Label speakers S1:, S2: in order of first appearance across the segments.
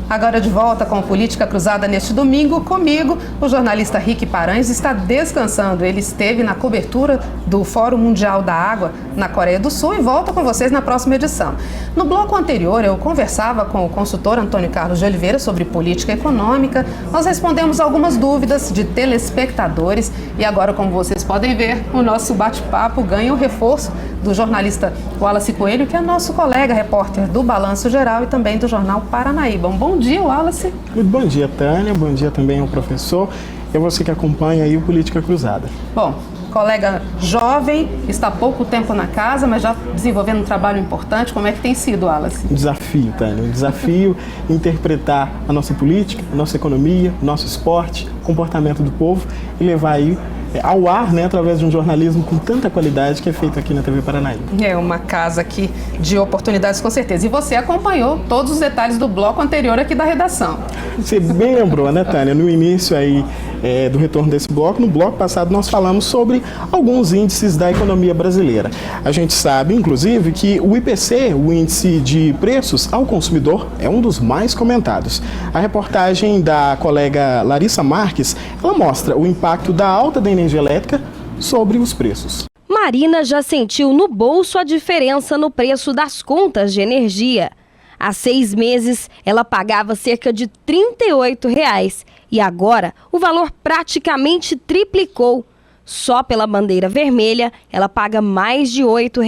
S1: Agora de volta com Política Cruzada neste domingo, comigo, o jornalista Rick Paranhos está descansando. Ele esteve na cobertura do Fórum Mundial da Água na Coreia do Sul e volta com vocês na próxima edição. No bloco anterior, eu conversava com o consultor Antônio Carlos de Oliveira sobre política econômica. Nós respondemos algumas dúvidas de telespectadores e agora, como vocês podem ver, o nosso bate-papo ganha o reforço do jornalista Wallace Coelho, que é nosso colega repórter do Balanço Geral e também do Jornal Paranaíba. Bom dia, Wallace.
S2: Muito bom dia, Tânia. Bom dia também ao professor e a você que acompanha aí o Política Cruzada.
S1: Bom, colega jovem, está há pouco tempo na casa, mas já desenvolvendo um trabalho importante. Como é que tem sido, Wallace?
S2: Um desafio, Tânia. Um desafio interpretar a nossa política, a nossa economia, o nosso esporte, o comportamento do povo e levar aí ao ar, né, através de um jornalismo com tanta qualidade que é feito aqui na TV Paranaíba. É
S1: uma casa aqui de oportunidades, com certeza. E você acompanhou todos os detalhes do bloco anterior aqui da redação.
S2: Você bem lembrou, né, Tânia? No início aí do retorno desse bloco, no bloco passado nós falamos sobre alguns índices da economia brasileira. A gente sabe, inclusive, que o IPC, o índice de preços ao consumidor, é um dos mais comentados. A reportagem da colega Larissa Marques, ela mostra o impacto da alta da energia elétrica sobre os preços.
S3: Marina já sentiu no bolso a diferença no preço das contas de energia. Há 6 meses, ela pagava cerca de R$ 38 e agora o valor praticamente triplicou. Só pela bandeira vermelha, ela paga mais de R$ 8.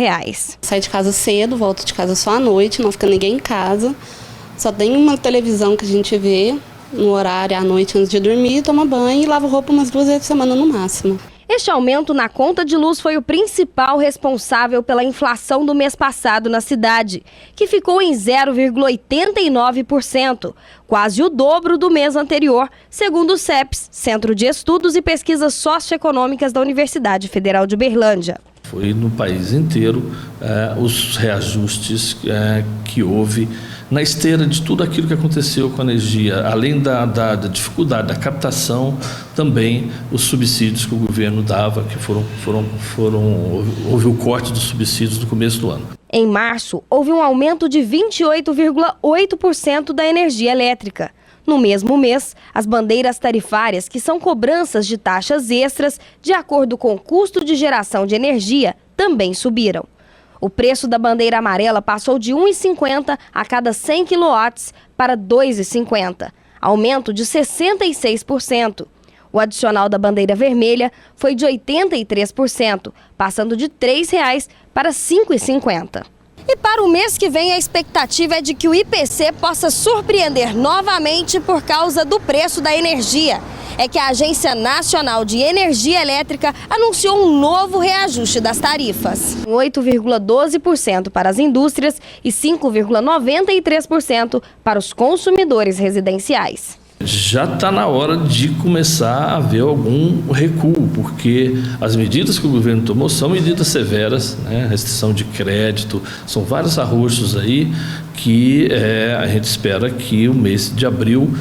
S4: Saio de casa cedo, volto de casa só à noite, não fica ninguém em casa. Só tem uma televisão que a gente vê no horário à noite antes de dormir, toma banho e lava roupa umas 2 vezes por semana no máximo.
S3: Este aumento na conta de luz foi o principal responsável pela inflação do mês passado na cidade, que ficou em 0,89%, quase o dobro do mês anterior, segundo o CEPES, Centro de Estudos e Pesquisas Socioeconômicas da Universidade Federal de Uberlândia.
S5: Foi no país inteiro os reajustes que houve na esteira de tudo aquilo que aconteceu com a energia, além da dificuldade da captação, também os subsídios que o governo dava, que houve o corte dos subsídios no começo do ano.
S3: Em março, houve um aumento de 28,8% da energia elétrica. No mesmo mês, as bandeiras tarifárias, que são cobranças de taxas extras de acordo com o custo de geração de energia, também subiram. O preço da bandeira amarela passou de R$ 1,50 a cada 100 kW para R$ 2,50, aumento de 66%. O adicional da bandeira vermelha foi de 83%, passando de R$ 3,00 para R$ 5,50. E para o mês que vem, a expectativa é de que o IPC possa surpreender novamente por causa do preço da energia. É que a Agência Nacional de Energia Elétrica anunciou um novo reajuste das tarifas. 8,12% para as indústrias e 5,93% para os consumidores residenciais.
S5: Já está na hora de começar a haver algum recuo, porque as medidas que o governo tomou são medidas severas, né? Restrição de crédito, são vários arroxos aí que a gente espera que o mês de abril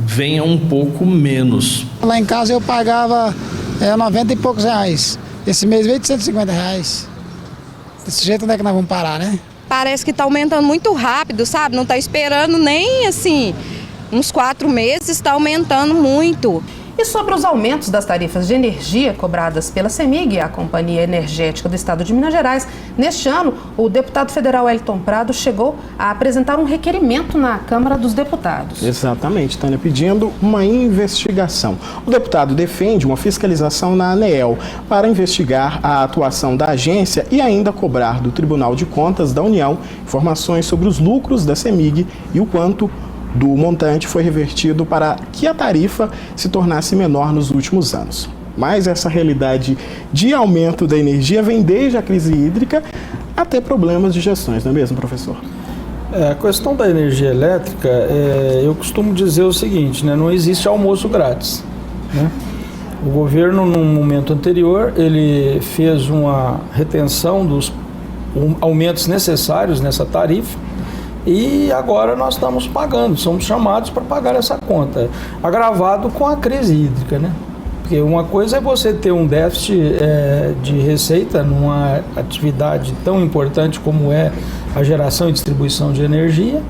S5: venha um pouco menos.
S6: Lá em casa eu pagava 90 e poucos reais, esse mês veio de 150 reais. Desse jeito, onde é que nós vamos parar, né?
S7: Parece que está aumentando muito rápido, sabe? Não está esperando nem assim... Uns 4 meses está aumentando muito.
S1: E sobre os aumentos das tarifas de energia cobradas pela CEMIG, a Companhia Energética do Estado de Minas Gerais, neste ano, o deputado federal Wellington Prado chegou a apresentar um requerimento na Câmara dos Deputados.
S2: Exatamente, Tânia, pedindo uma investigação. O deputado defende uma fiscalização na ANEEL para investigar a atuação da agência e ainda cobrar do Tribunal de Contas da União informações sobre os lucros da CEMIG e o quanto do montante foi revertido para que a tarifa se tornasse menor nos últimos anos. Mas essa realidade de aumento da energia vem desde a crise hídrica até problemas de gestões, não é mesmo, professor?
S8: A questão da energia elétrica, eu costumo dizer o seguinte, né? Não existe almoço grátis, né? O governo, no momento anterior, ele fez uma retenção dos aumentos necessários nessa tarifa, e agora nós estamos pagando, somos chamados para pagar essa conta, agravado com a crise hídrica, né? Porque uma coisa é você ter um déficit de receita numa atividade tão importante como é a geração e distribuição de energia,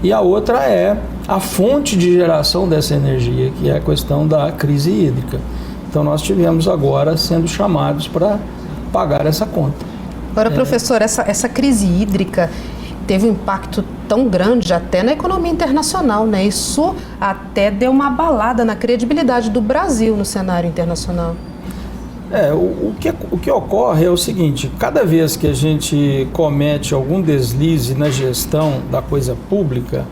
S8: e a outra é a fonte de geração dessa energia, que é a questão da crise hídrica. Então nós tivemos agora sendo chamados para pagar essa conta.
S1: Agora, professor, essa crise hídrica teve um impacto tão grande até na economia internacional, né? Isso até deu uma abalada na credibilidade do Brasil no cenário internacional.
S8: O que ocorre é o seguinte: cada vez que a gente comete algum deslize na gestão da coisa pública,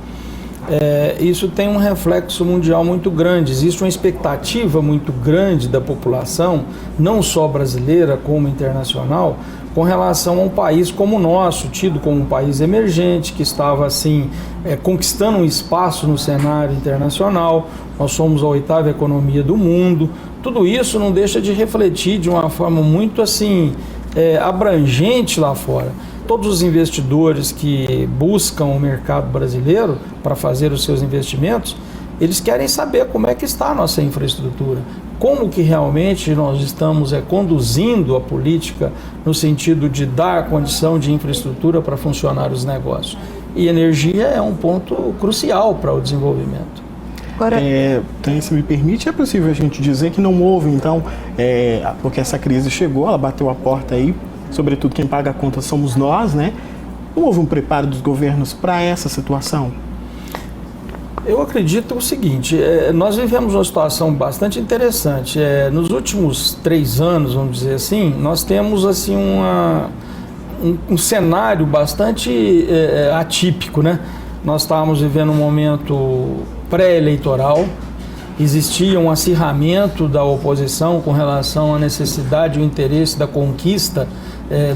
S8: isso tem um reflexo mundial muito grande. Existe uma expectativa muito grande da população, não só brasileira como internacional, com relação a um país como o nosso, tido como um país emergente, que estava assim conquistando um espaço no cenário internacional. Nós somos a 8ª economia do mundo. Tudo isso não deixa de refletir de uma forma muito assim abrangente lá fora. Todos os investidores que buscam o mercado brasileiro para fazer os seus investimentos, eles querem saber como é que está a nossa infraestrutura, como que realmente nós estamos conduzindo a política no sentido de dar condição de infraestrutura para funcionar os negócios. E energia é um ponto crucial para o desenvolvimento.
S2: Agora, se me permite, é possível a gente dizer que não houve, então, porque essa crise chegou, ela bateu a porta aí, sobretudo quem paga a conta somos nós, né? Não houve um preparo dos governos para essa situação?
S8: Eu acredito o seguinte: nós vivemos uma situação bastante interessante. Nos últimos 3 anos, vamos dizer assim, nós temos assim um cenário bastante atípico, né? Nós estávamos vivendo um momento pré-eleitoral, existia um acirramento da oposição com relação à necessidade e o interesse da conquista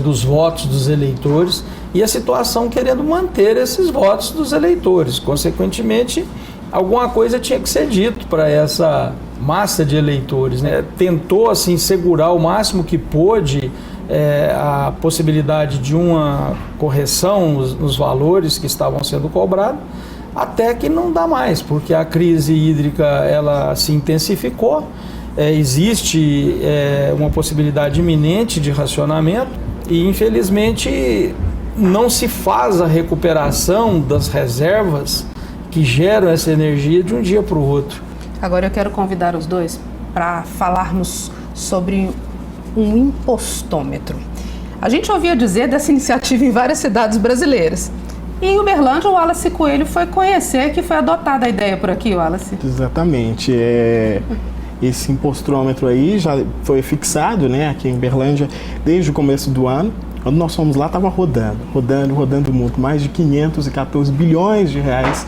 S8: dos votos dos eleitores, e a situação querendo manter esses votos dos eleitores. Consequentemente, alguma coisa tinha que ser dito para essa massa de eleitores, né? Tentou assim segurar o máximo que pôde a possibilidade de uma correção nos valores que estavam sendo cobrados, até que não dá mais, porque a crise hídrica ela se intensificou. Existe uma possibilidade iminente de racionamento e, infelizmente, não se faz a recuperação das reservas que geram essa energia de um dia para o outro.
S1: Agora eu quero convidar os dois para falarmos sobre um impostômetro. A gente ouvia dizer dessa iniciativa em várias cidades brasileiras. E em Uberlândia, o Wallace Coelho foi conhecer que foi adotada a ideia por aqui, Wallace.
S2: Exatamente. Esse impostômetro aí já foi fixado, né, aqui em Uberlândia desde o começo do ano. Quando nós fomos lá, estava rodando muito. Mais de 514 bilhões de reais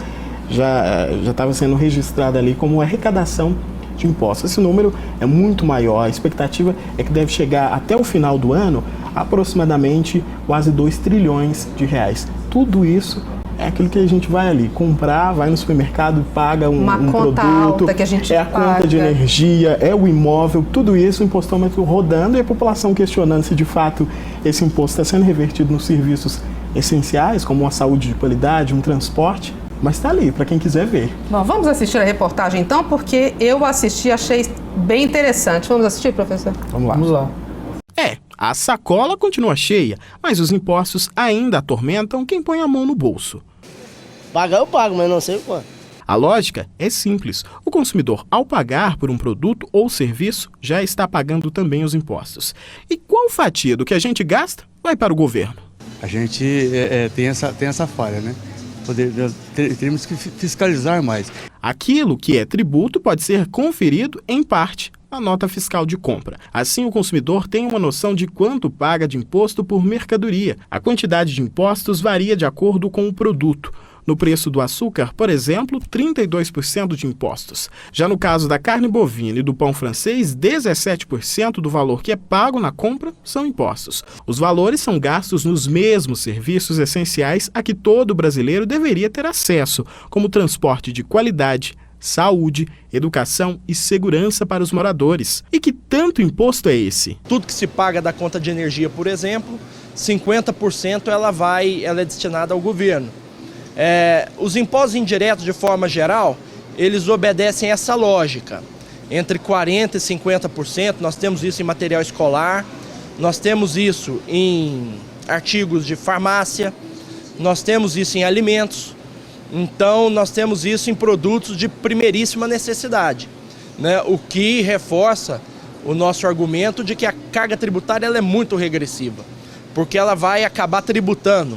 S2: já estava sendo registrado ali como arrecadação de impostos. Esse número é muito maior. A expectativa é que deve chegar até o final do ano aproximadamente quase 2 trilhões de reais. Tudo isso é aquilo que a gente vai ali comprar, vai no supermercado, paga um
S1: conta
S2: produto,
S1: alta que a gente
S2: a conta de energia, é o imóvel, tudo isso, o impostômetro rodando e a população questionando se de fato esse imposto está sendo revertido nos serviços essenciais, como uma saúde de qualidade, um transporte, mas está ali para quem quiser ver.
S1: Bom, vamos assistir a reportagem então, porque eu assisti, achei bem interessante. Vamos assistir, professor?
S2: Vamos lá. A sacola continua cheia, mas os impostos ainda atormentam quem põe a mão no bolso.
S9: Pagar eu pago, mas não sei o quanto.
S2: A lógica é simples. O consumidor, ao pagar por um produto ou serviço, já está pagando também os impostos. E qual fatia do que a gente gasta vai para o governo?
S10: A gente tem essa falha, né? Teremos que fiscalizar mais.
S2: Aquilo que é tributo pode ser conferido, em parte, na nota fiscal de compra. Assim, o consumidor tem uma noção de quanto paga de imposto por mercadoria. A quantidade de impostos varia de acordo com o produto. No preço do açúcar, por exemplo, 32% de impostos. Já no caso da carne bovina e do pão francês, 17% do valor que é pago na compra são impostos. Os valores são gastos nos mesmos serviços essenciais a que todo brasileiro deveria ter acesso, como transporte de qualidade, saúde, educação e segurança para os moradores. E que tanto imposto é esse?
S11: Tudo que se paga da conta de energia, por exemplo, 50% ela é destinada ao governo. Os impostos indiretos, de forma geral, eles obedecem essa lógica. Entre 40% e 50%, nós temos isso em material escolar, nós temos isso em artigos de farmácia, nós temos isso em alimentos. Então nós temos isso em produtos de primeiríssima necessidade, né? O que reforça o nosso argumento de que a carga tributária ela é muito regressiva, porque ela vai acabar tributando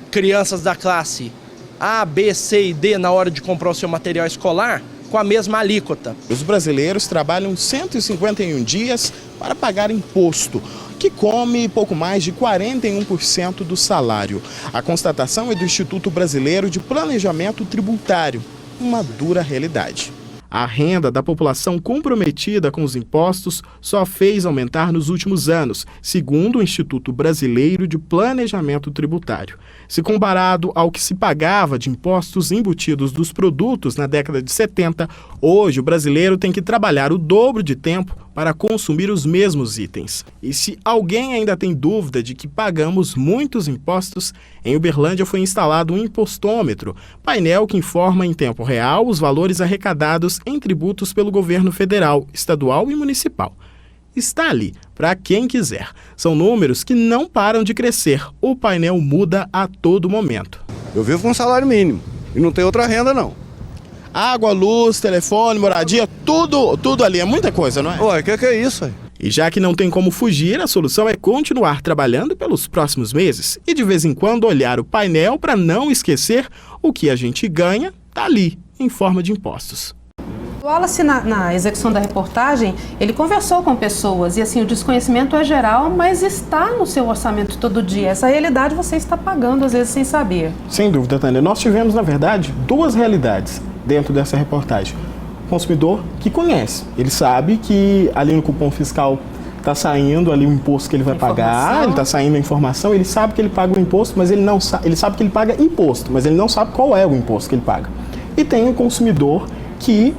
S11: crianças da classe A, B, C e D na hora de comprar o seu material escolar com a mesma alíquota.
S2: Os brasileiros trabalham 151 dias para pagar imposto, que come pouco mais de 41% do salário. A constatação é do Instituto Brasileiro de Planejamento Tributário, uma dura realidade. A renda da população comprometida com os impostos só fez aumentar nos últimos anos, segundo o Instituto Brasileiro de Planejamento Tributário. Se comparado ao que se pagava de impostos embutidos dos produtos na década de 70, hoje o brasileiro tem que trabalhar o dobro de tempo para consumir os mesmos itens. E se alguém ainda tem dúvida de que pagamos muitos impostos, em Uberlândia foi instalado um impostômetro, painel que informa em tempo real os valores arrecadados em tributos pelo governo federal, estadual e municipal. Está ali, para quem quiser. São números que não param de crescer. O painel muda a todo momento.
S10: Eu vivo com um salário mínimo e não tenho outra renda, não.
S2: Água, luz, telefone, moradia, tudo ali. É muita coisa, não é?
S10: Ué, o que é isso aí?
S2: E já que não tem como fugir, a solução é continuar trabalhando pelos próximos meses e de vez em quando olhar o painel para não esquecer o que a gente ganha tá ali, em forma de impostos.
S1: O Wallace, na execução da reportagem, ele conversou com pessoas e assim, o desconhecimento é geral, mas está no seu orçamento todo dia. Essa realidade você está pagando às vezes sem saber.
S2: Sem dúvida, Tânia. Nós tivemos, na verdade, duas realidades dentro dessa reportagem. O consumidor que conhece, ele sabe que ali no cupom fiscal está saindo ali o imposto que ele vai pagar, ele está saindo a informação, ele sabe que ele paga o imposto, mas ele não sabe, ele sabe que ele paga imposto, mas ele não sabe qual é o imposto que ele paga. E tem o consumidor que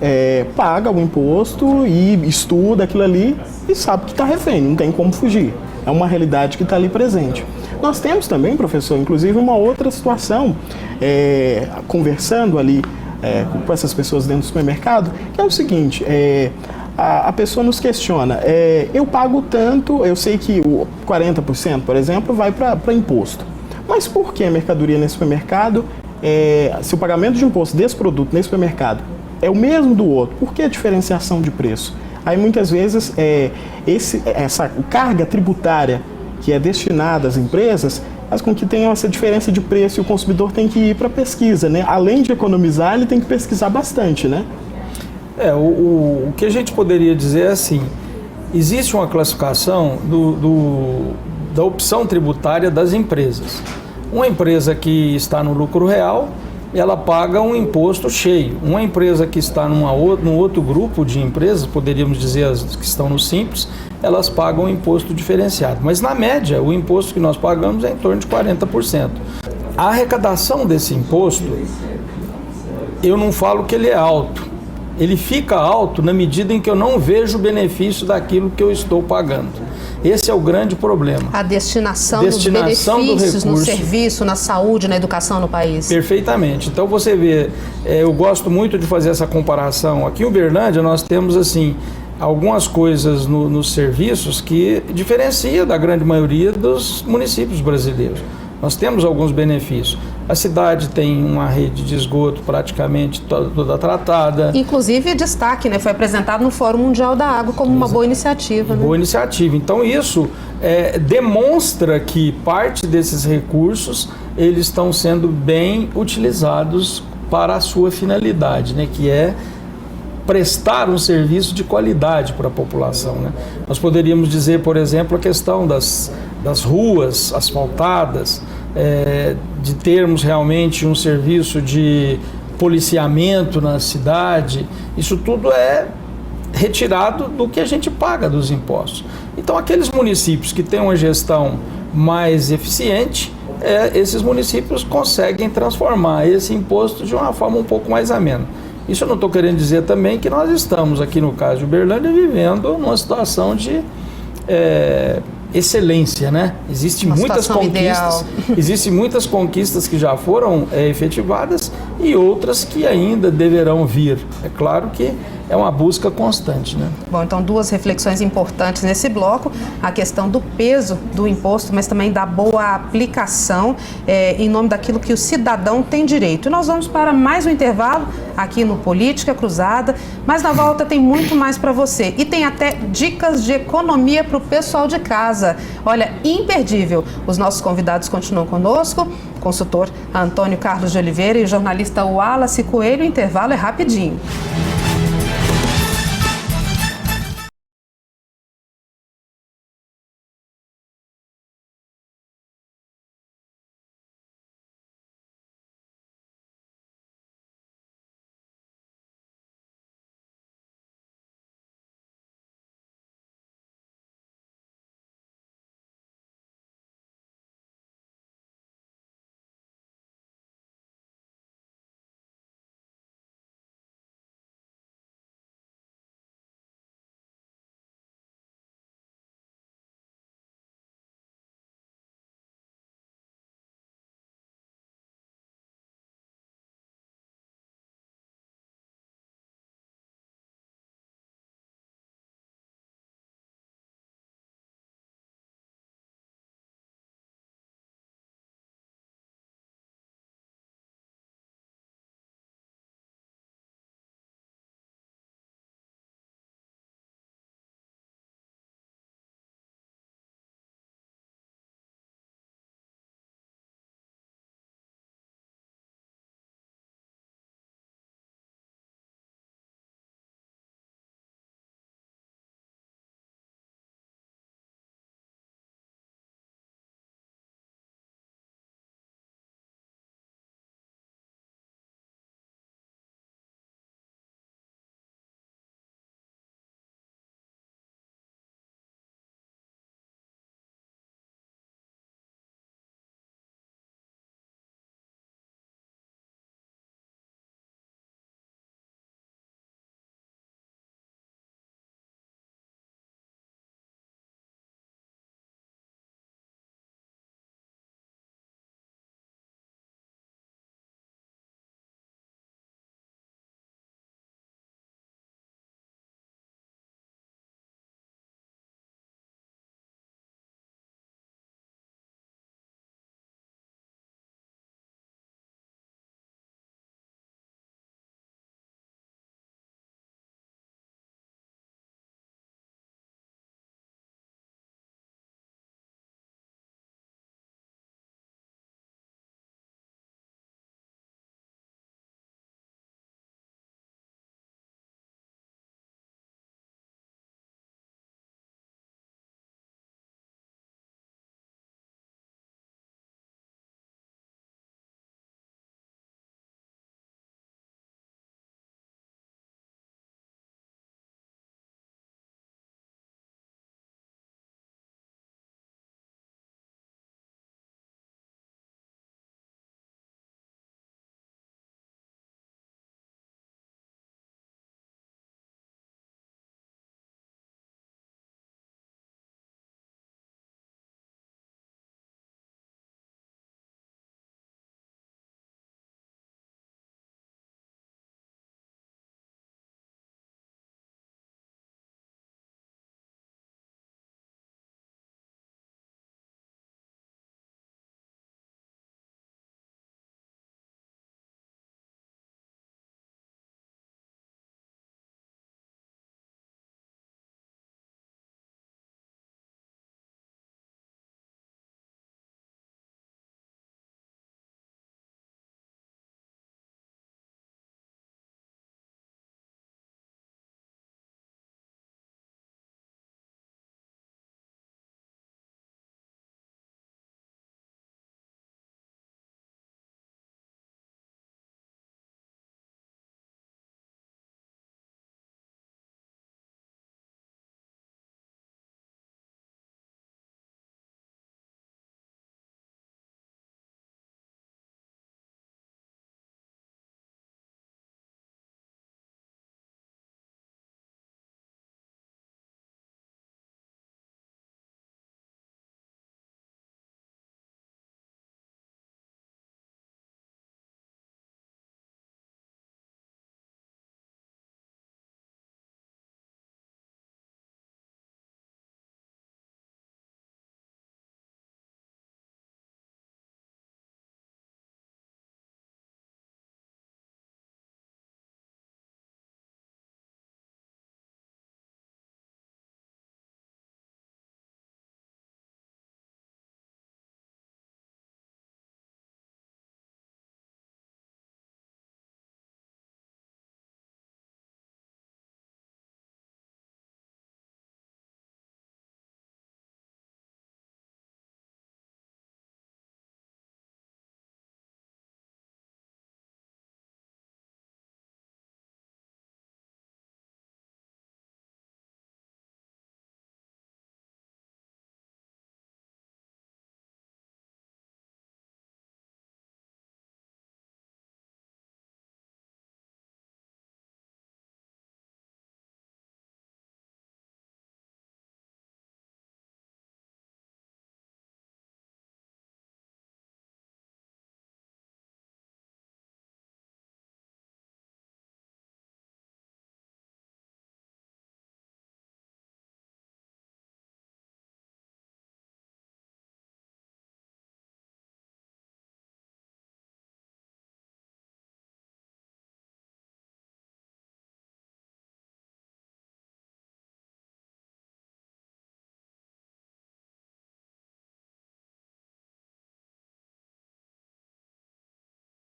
S2: paga o imposto e estuda aquilo ali e sabe que está refém, não tem como fugir. É uma realidade que está ali presente. Nós temos também, professor, inclusive uma outra situação, conversando ali com essas pessoas dentro do supermercado, que é o seguinte, a pessoa nos questiona, eu pago tanto, eu sei que o 40%, por exemplo, vai para imposto, mas por que a mercadoria nesse supermercado, se o pagamento de imposto desse produto nesse supermercado é o mesmo do outro, por que a diferenciação de preço? Aí muitas vezes essa carga tributária que é destinada às empresas faz com que tenha essa diferença de preço e o consumidor tem que ir para pesquisa, né? Além de economizar, ele tem que pesquisar bastante, né?
S8: O que a gente poderia dizer é assim, existe uma classificação da opção tributária das empresas. Uma empresa que está no lucro real, ela paga um imposto cheio. Uma empresa que está num outro grupo de empresas, poderíamos dizer as que estão no Simples, elas pagam um imposto diferenciado. Mas na média, o imposto que nós pagamos é em torno de 40%. A arrecadação desse imposto, eu não falo que ele é alto. Ele fica alto na medida em que eu não vejo o benefício daquilo que eu estou pagando. Esse é o grande problema.
S1: A destinação dos benefícios no serviço, na saúde, na educação no país.
S8: Perfeitamente. Então você vê, eu gosto muito de fazer essa comparação. Aqui em Uberlândia nós temos assim algumas coisas nos serviços que diferencia da grande maioria dos municípios brasileiros. Nós temos alguns benefícios. A cidade tem uma rede de esgoto praticamente toda tratada.
S1: Inclusive, destaque, né? Foi apresentado no Fórum Mundial da Água como uma boa iniciativa. Né?
S8: Boa iniciativa. Então, isso demonstra que parte desses recursos eles estão sendo bem utilizados para a sua finalidade, né? Que é prestar um serviço de qualidade para a população. Né? Nós poderíamos dizer, por exemplo, a questão das ruas asfaltadas, de termos realmente um serviço de policiamento na cidade. Isso tudo é retirado do que a gente paga dos impostos. Então, aqueles municípios que têm uma gestão mais eficiente, esses municípios conseguem transformar esse imposto de uma forma um pouco mais amena. Isso eu não estou querendo dizer também que nós estamos aqui no caso de Uberlândia vivendo numa situação de excelência, né? Existem muitas conquistas que já foram efetivadas e outras que ainda deverão vir. É claro que é uma busca constante, né?
S1: Bom, então duas reflexões importantes nesse bloco, a questão do peso do imposto, mas também da boa aplicação em nome daquilo que o cidadão tem direito. E nós vamos para mais um intervalo aqui no Política Cruzada, mas na volta tem muito mais para você e tem até dicas de economia para o pessoal de casa. Olha, imperdível. Os nossos convidados continuam conosco, consultor Antônio Carlos de Oliveira e jornalista Wallace Coelho. O intervalo é rapidinho.